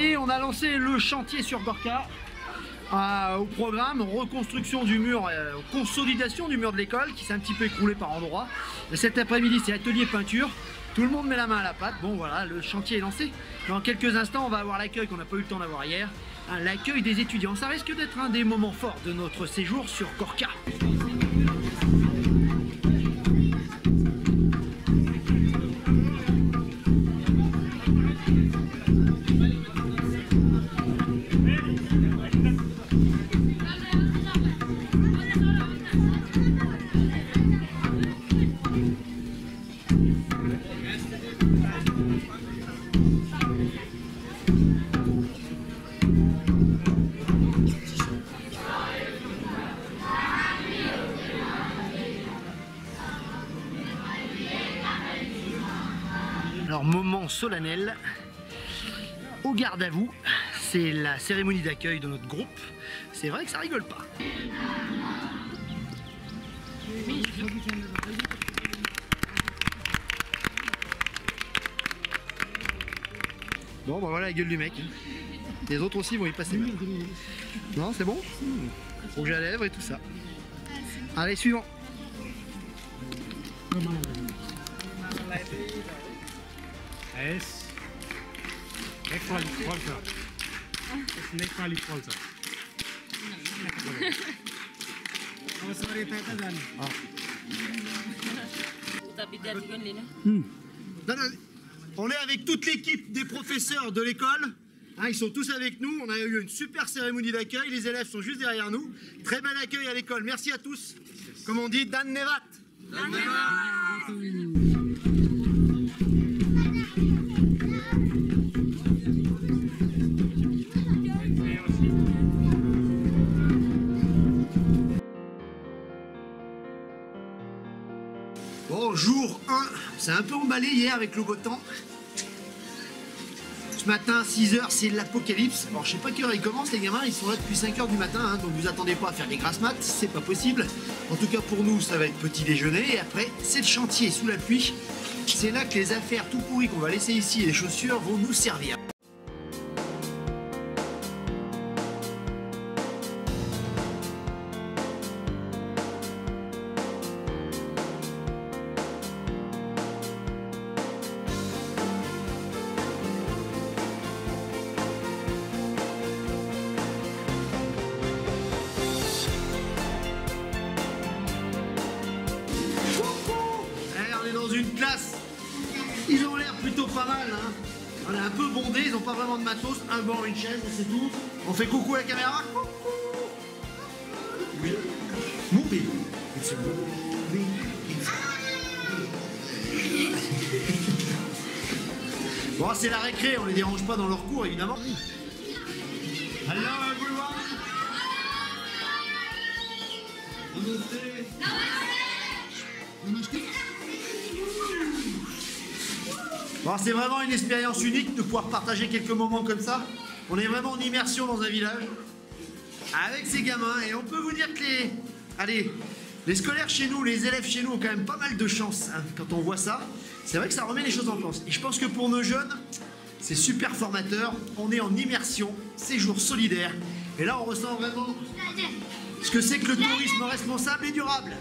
Et on a lancé le chantier sur Gorka. Au programme, reconstruction du mur, consolidation du mur de l'école qui s'est un petit peu écroulé par endroits. Cet après-midi, c'est atelier peinture. Tout le monde met la main à la pâte. Bon voilà, le chantier est lancé. Dans quelques instants, on va avoir l'accueil qu'on n'a pas eu le temps d'avoir hier. L'accueil des étudiants. Ça risque d'être un des moments forts de notre séjour sur Gorka. Alors, moment solennel, au garde à vous, c'est la cérémonie d'accueil de notre groupe. C'est vrai que ça rigole pas. Bon, bah voilà la gueule du mec. Les autres aussi vont y passer. Non, c'est bon? Rouge à lèvres et tout ça. Allez, suivant. Es extra falsa. Es extra falsa. On est avec toute l'équipe des professeurs de l'école. Hein, ils sont tous avec nous. On a eu une super cérémonie d'accueil. Les élèves sont juste derrière nous. Très bel accueil à l'école. Merci à tous. Comme on dit, Dan Nevat. Dan Nevat. Bon, jour 1, c'est un peu emballé hier avec le beau temps. Ce matin, 6 h, c'est l'apocalypse. Alors, je sais pas quelle heure ils commencent, les gamins, ils sont là depuis 5 h du matin, hein, donc vous attendez pas à faire des grasses maths, c'est pas possible. En tout cas, pour nous, ça va être petit déjeuner, et après, c'est le chantier sous la pluie. C'est là que les affaires tout pourries qu'on va laisser ici et les chaussures vont nous servir. Une classe, ils ont l'air plutôt pas mal, hein. On est un peu bondé, ils n'ont pas vraiment de matos, un banc, une chaise, c'est tout. On fait coucou à la caméra. Coucou. Oui. Moupi. Bon, c'est la récré, on les dérange pas dans leur cours, évidemment. Hello everyone. Bon, c'est vraiment une expérience unique de pouvoir partager quelques moments comme ça. On est vraiment en immersion dans un village avec ces gamins et on peut vous dire que les scolaires chez nous, les élèves chez nous ont quand même pas mal de chance, hein, quand on voit ça. C'est vrai que ça remet les choses en place. Et je pense que pour nos jeunes, c'est super formateur. On est en immersion, séjour solidaire. Et là, on ressent vraiment ce que c'est que le tourisme responsable et durable.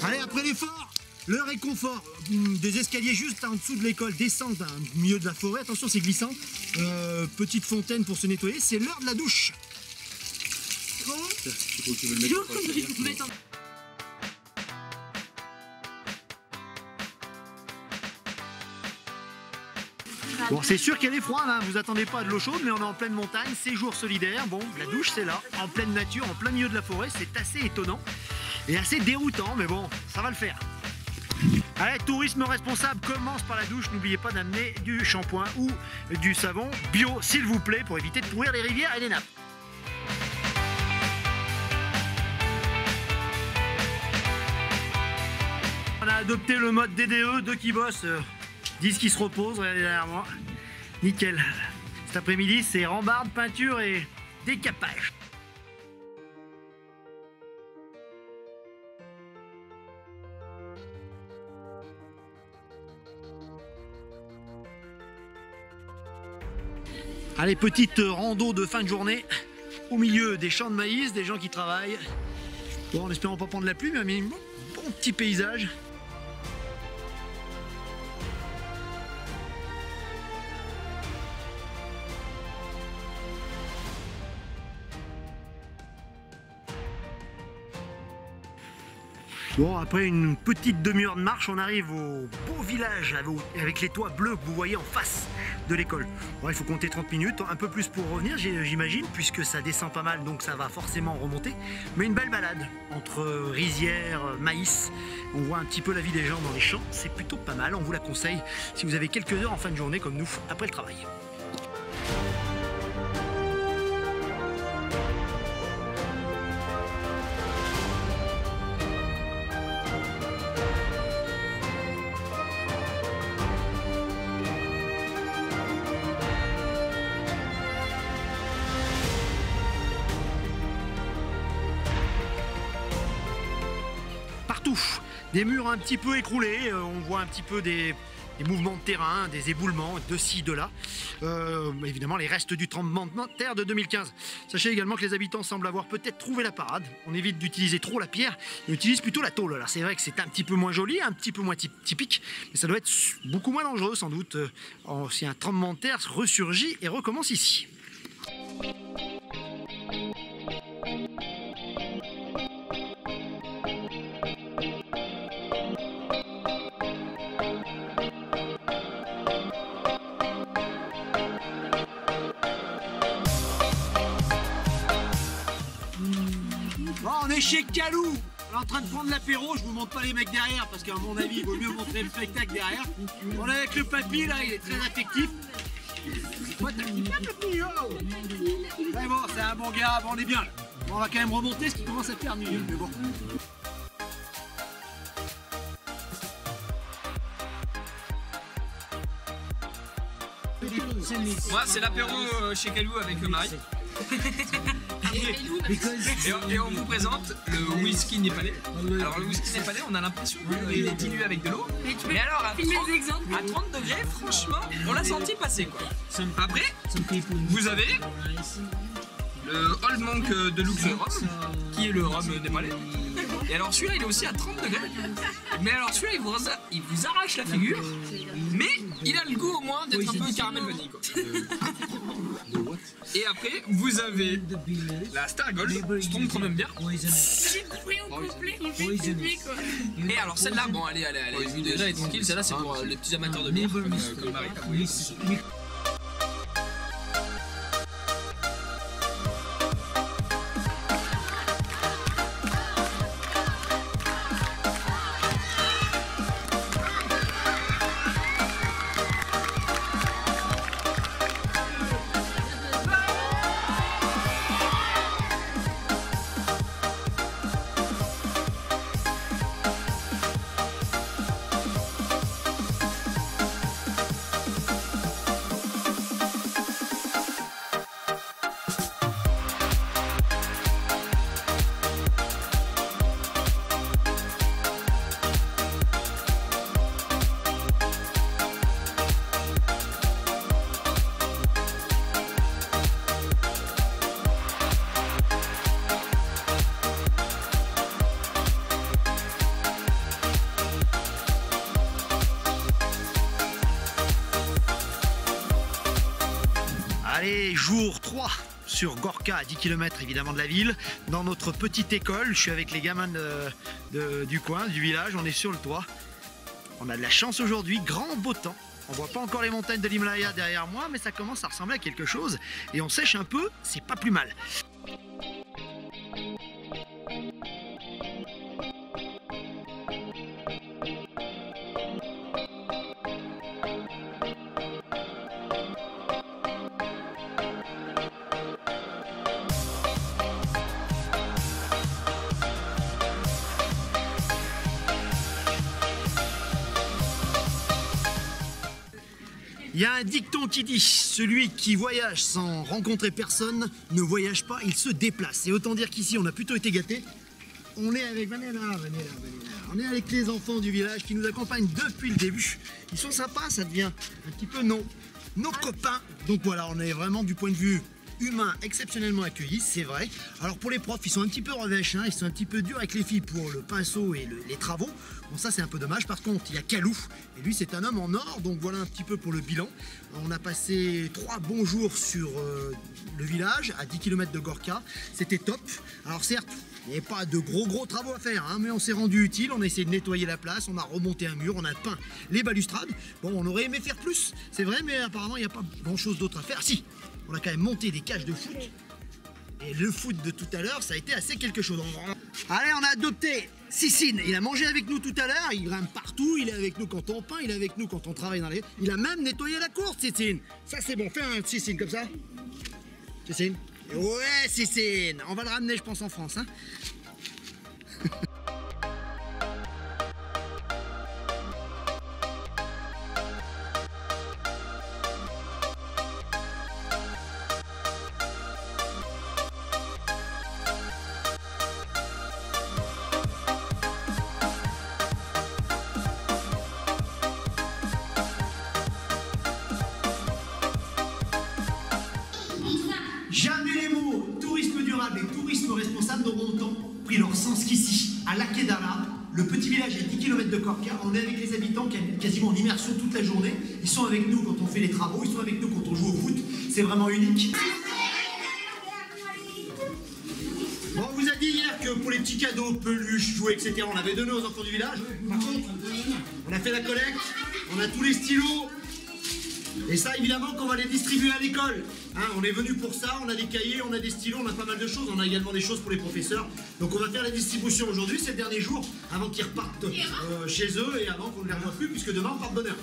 Allez, après l'effort, le réconfort. Des escaliers juste en dessous de l'école, descente au milieu de la forêt. Attention, c'est glissant. Petite fontaine pour se nettoyer. C'est l'heure de la douche. Bon. Bon, c'est sûr qu'elle est froide, hein. Vous attendez pas à de l'eau chaude, mais on est en pleine montagne, séjour solidaire. Bon, la douche c'est là, en pleine nature, en plein milieu de la forêt, c'est assez étonnant et assez déroutant, mais bon, ça va le faire. Allez, tourisme responsable commence par la douche. N'oubliez pas d'amener du shampoing ou du savon bio, s'il vous plaît, pour éviter de pourrir les rivières et les nappes. On a adopté le mode DDE, deux qui bossent, 10 qui se reposent, regardez derrière moi. Nickel. Cet après-midi, c'est rambarde, peinture et décapage. Allez, petite rando de fin de journée au milieu des champs de maïs, des gens qui travaillent. Bon, en espérant pas prendre la pluie, mais un bon petit paysage. Bon, après une petite demi-heure de marche, on arrive au beau village avec les toits bleus que vous voyez en face de l'école. Bon, il faut compter 30 minutes, un peu plus pour revenir, j'imagine, puisque ça descend pas mal, donc ça va forcément remonter. Mais une belle balade entre rizières, maïs. On voit un petit peu la vie des gens dans les champs, c'est plutôt pas mal, on vous la conseille si vous avez quelques heures en fin de journée comme nous, après le travail. Des murs un petit peu écroulés, on voit un petit peu des mouvements de terrain, des éboulements de ci, de là. Évidemment les restes du tremblement de terre de 2015. Sachez également que les habitants semblent avoir peut-être trouvé la parade. On évite d'utiliser trop la pierre et on utilise plutôt la tôle. Alors c'est vrai que c'est un petit peu moins joli, un petit peu moins typique, mais ça doit être beaucoup moins dangereux sans doute si un tremblement de terre ressurgit et recommence ici. Bon, on est chez Calou, on est en train de prendre l'apéro, je vous montre pas les mecs derrière parce qu'à mon avis il vaut mieux montrer le spectacle derrière. On est avec le papy là, il est très affectif. Ouais, t'as dit pas papy, oh. Ouais, bon, c'est un bon gars, bon on est bien là. Bon, on va quand même remonter ce qui commence à faire nuit, mais bon. Moi c'est l'apéro chez Calou avec le mari. Et on vous présente le whisky népalais. Alors le whisky népalais, on a l'impression qu'il est dilué avec de l'eau. Mais alors à 30 degrés, franchement, on l'a senti passer quoi. Après, vous avez le Old Monk de Luxor Rhum, qui est le rhum népalais. Et alors celui-là il est aussi à 30 degrés. Mais alors celui-là il vous arrache la figure. Mais il a le goût au moins d'être un peu caramel vanille quoi. Et après vous avez la Star Gold, je trouve quand même bien. Et alors celle-là, bon elle est déjà elle est tranquille, celle-là c'est pour les petits amateurs de bière comme Marie. Allez, jour 3 sur Gorka, à 10 km évidemment de la ville, dans notre petite école. Je suis avec les gamins du coin, du village, on est sur le toit. On a de la chance aujourd'hui, grand beau temps. On voit pas encore les montagnes de l'Himalaya derrière moi, mais ça commence à ressembler à quelque chose. Et on sèche un peu, c'est pas plus mal. Il y a un dicton qui dit « Celui qui voyage sans rencontrer personne ne voyage pas, il se déplace ». Et autant dire qu'ici, on a plutôt été gâtés. On est avec on est avec les enfants du village qui nous accompagnent depuis le début. Ils sont sympas, ça devient un petit peu nos copains. Donc voilà, on est vraiment du point de vue humain exceptionnellement accueillis, c'est vrai. Alors pour les profs, ils sont un petit peu revêches, hein, ils sont un petit peu durs avec les filles pour le pinceau et les travaux. Bon, ça c'est un peu dommage. Par contre, il y a Kalou, et lui c'est un homme en or, donc voilà un petit peu pour le bilan. On a passé 3 bons jours sur le village, à 10 km de Gorka, c'était top. Alors certes, il n'y avait pas de gros travaux à faire, hein, mais on s'est rendu utile, on a essayé de nettoyer la place, on a remonté un mur, on a peint les balustrades. Bon, on aurait aimé faire plus, c'est vrai, mais apparemment il n'y a pas grand chose d'autre à faire. Si, on a quand même monté des cages de foot. Et le foot de tout à l'heure, ça a été assez quelque chose. Allez, on a adopté Sissine. Il a mangé avec nous tout à l'heure, il grimpe partout, il est avec nous quand on peint, il est avec nous quand on travaille dans les... Il a même nettoyé la course, Sissine. Ça c'est bon, fais un Sissine comme ça. Sissine. Ouais, Sissine. On va le ramener, je pense, en France, hein. Jamais les mots tourisme durable et tourisme responsable n'auront autant pris leur sens qu'ici, à Lakedara, le petit village à 10 km de Korka. On est avec les habitants quasiment en immersion toute la journée. Ils sont avec nous quand on fait les travaux, ils sont avec nous quand on joue au foot. C'est vraiment unique. Bon, on vous a dit hier que pour les petits cadeaux, peluches, jouets, etc., on avait donné aux enfants du village. Par contre, on a fait la collecte, on a tous les stylos. Et ça, évidemment, qu'on va les distribuer à l'école. Hein, on est venu pour ça, on a des cahiers, on a des stylos, on a pas mal de choses. On a également des choses pour les professeurs. Donc on va faire la distribution aujourd'hui, c'est le dernier jour, avant qu'ils repartent chez eux et avant qu'on ne les revoie plus, puisque demain on part de bonne heure.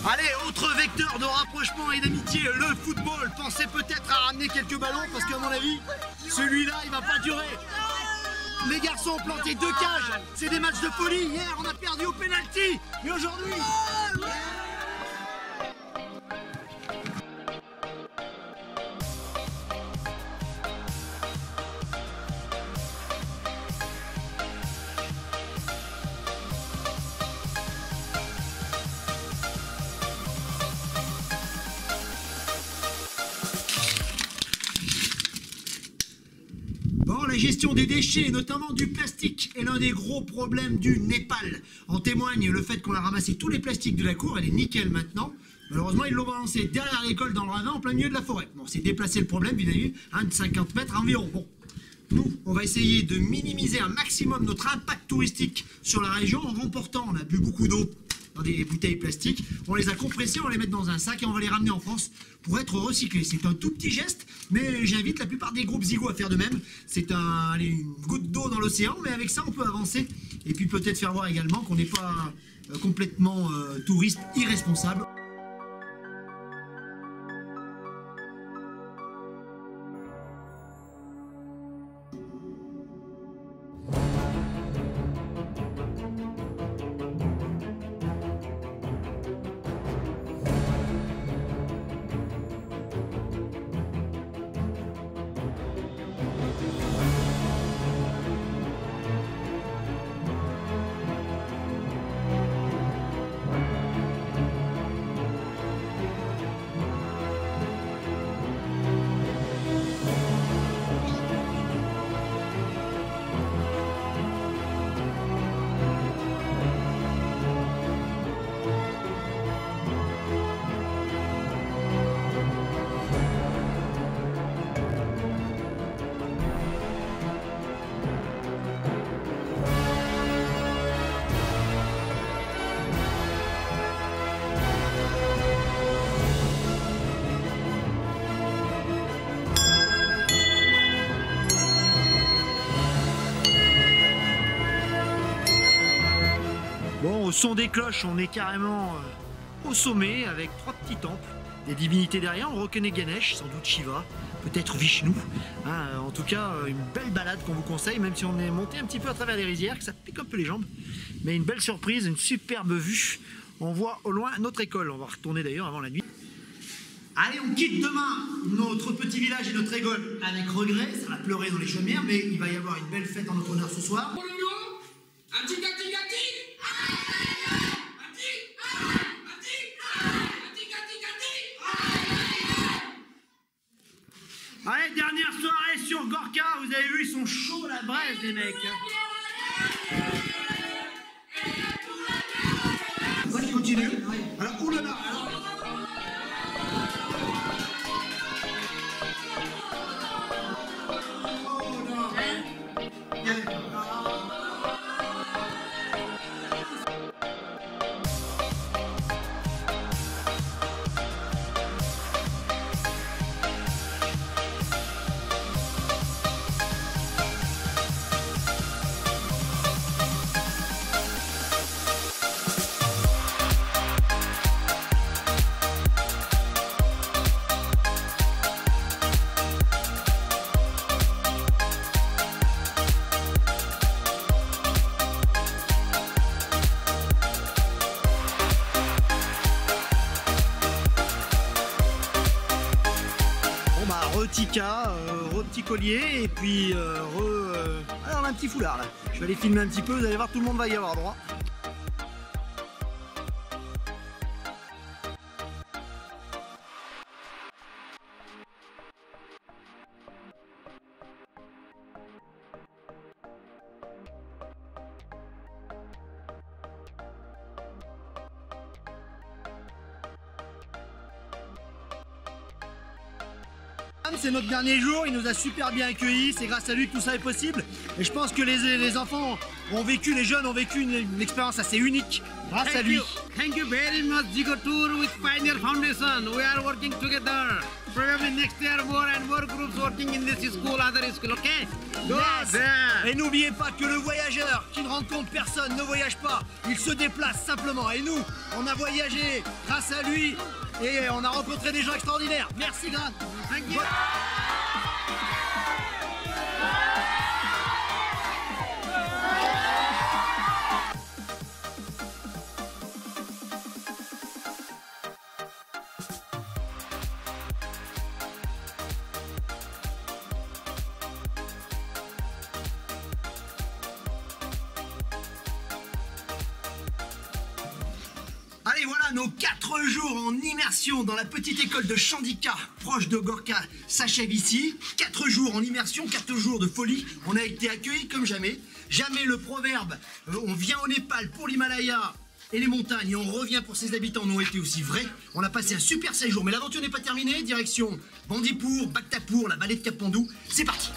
Allez, autre vecteur de rapprochement et d'amitié, le football. Pensez peut-être à ramener quelques ballons parce qu'à mon avis, celui-là, il va pas durer. Les garçons ont planté 2 cages. C'est des matchs de folie. Hier, on a perdu au pénalty. Mais aujourd'hui... Bon, la gestion des déchets, notamment du plastique, est l'un des gros problèmes du Népal. En témoigne le fait qu'on a ramassé tous les plastiques de la cour, elle est nickel maintenant. Malheureusement, ils l'ont balancé derrière l'école dans le ravin en plein milieu de la forêt. Bon, c'est déplacer le problème, vis-à-vis de 50 mètres environ. Bon, nous, on va essayer de minimiser un maximum notre impact touristique sur la région en remportant, on a bu beaucoup d'eau dans des bouteilles plastiques, on les a compressées, on les met dans un sac et on va les ramener en France pour être recyclés. C'est un tout petit geste, mais j'invite la plupart des groupes Zigo à faire de même. C'est une goutte d'eau dans l'océan, mais avec ça on peut avancer et puis peut-être faire voir également qu'on n'est pas complètement touriste irresponsable. au son des cloches, on est carrément au sommet avec 3 petits temples. Des divinités derrière, on reconnaît Ganesh, sans doute Shiva, peut-être Vishnu. Hein, en tout cas, une belle balade qu'on vous conseille, même si on est monté un petit peu à travers les rizières, que ça pique un peu les jambes. Mais une belle surprise, une superbe vue. On voit au loin notre école. On va retourner d'ailleurs avant la nuit. Allez, on quitte demain notre petit village et notre école avec regret. Ça va pleurer dans les chaumières, mais il va y avoir une belle fête en notre honneur ce soir. Allez, dernière soirée sur Gorka. Vous avez vu, ils sont chauds la braise, les mecs. On va continuer. Alors, oulala. Tika, petit collier et puis alors on a un petit foulard là. Je vais aller filmer un petit peu, vous allez voir, tout le monde va y avoir droit. C'est notre dernier jour, il nous a super bien accueillis, c'est grâce à lui que tout ça est possible. Et je pense que les enfants ont vécu, les jeunes ont vécu une expérience assez unique grâce à lui. Thank you very much, Zico Tour with Pioneer Foundation. We are working together. Probably next year more and more groups working in this school, other school, okay? Yes. Et n'oubliez pas que le voyageur qui ne rencontre personne ne voyage pas, il se déplace simplement. Et nous, on a voyagé grâce à lui et on a rencontré des gens extraordinaires. Merci Grant. Thank you. Allez, voilà, nos 4 jours en immersion dans la petite école de Chandika, proche de Gorka, s'achèvent ici. 4 jours en immersion, 4 jours de folie. On a été accueillis comme jamais. Jamais le proverbe on vient au Népal pour l'Himalaya et les montagnes et on revient pour ses habitants n'ont été aussi vrais. On a passé un super séjour, mais l'aventure n'est pas terminée. Direction Bandipur, Bhaktapur, la vallée de Kapandou. C'est parti!